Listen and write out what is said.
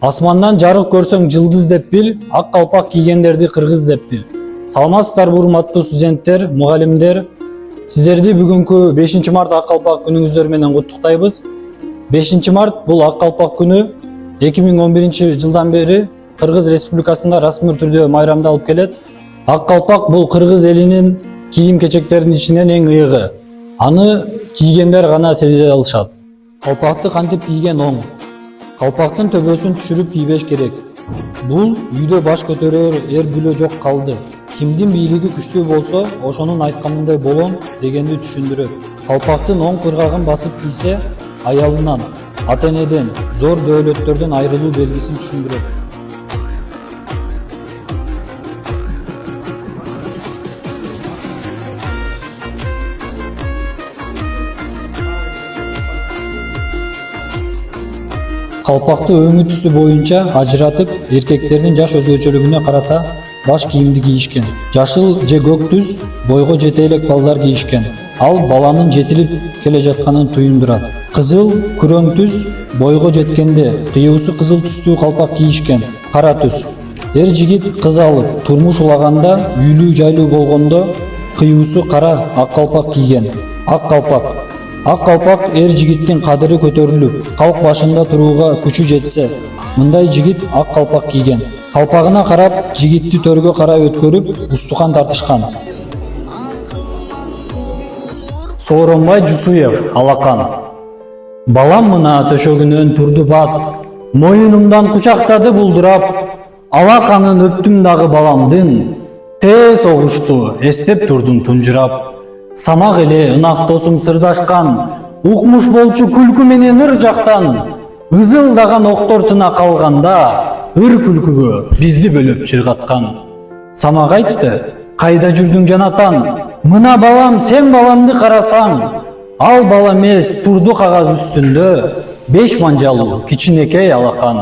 Асмандан жарык көрсөң жылдыз деп бил, ак калпак кийгендерди кыргыз деп бил. Саламатсыздарбы урматтуу студенттер, мугалимдер. Сиздерди бүгүнкү 5 март ак калпак күнүңүздөр менен куттуктайбыз. 5 март бул ак калпак күнү 2011 жылдан бери Кыргыз Республикасында расмий түрдө майрамдалып келет. Ак калпак бул кыргыз элинин кийим-кечектеринин ичинен эң ыйыгы. Аны кийгендер гана сезе алышат. Калпакты кантип кийген оң. Калпактын төбөсүн түшүрүп кийбеш керек. Бул үйдө баш көтөрөр эр бүлө жок калды. Кимдин бийлиги күчтүү болсо, ошонун айтканындай болом дегенди түшүндүрөт. Калпактын оң кыргагын басып кийсе, аялынан, ата-энеден, зор дөөлөттөрдөн айрылуу белгисин түшүндүрөт. Калпакты өңү түсү боюнча ажыратып, эркектердин жаш өзгөчөлүгүнө карата баш кийимди кийишкен. Жашыл же көк түс бойго жете элек балдар кийишкен. Ал баланын жетилип келе жатканын туюндурат. Кызыл, күрөң түс бойго жеткенде кыюусу кызыл түстүү калпак кийишкен. Кара түс. Эр жигит кыз алып турмуш улаганда, үйлүү жайлуу болгондо кыюусу кара ак калпак кийген. Ак калпак. Ак калпак эр жигиттин кадыры көтөрүлүп, калк башында турууга күчү жетсе, мындай жигит ак калпак кийген. Калпагына карап, жигитти төргө карай өткөрүп, устукан тартышкан. Сооронбай Жусуев, Алакан. Балам мына төшөгүнөн турду бат, моюнумдан кучактады булдурап, алаканын өптүм дагы баламдын, тез огушту, эстеп турдум тунжурап. Самак эле ынак досум сырдашкан, укмуш болчу күлкү менен ыр жактан, ызылдаган октор тына калганда, ыр күлкүгө бизди бөлөп чыргаткан. Самак айтты, кайда жүрдүң жанатан, мына балам сен баламды карасаң, ал бала эмес турду кагаз үстүндө, 5 манжалуу кичинекей алакан.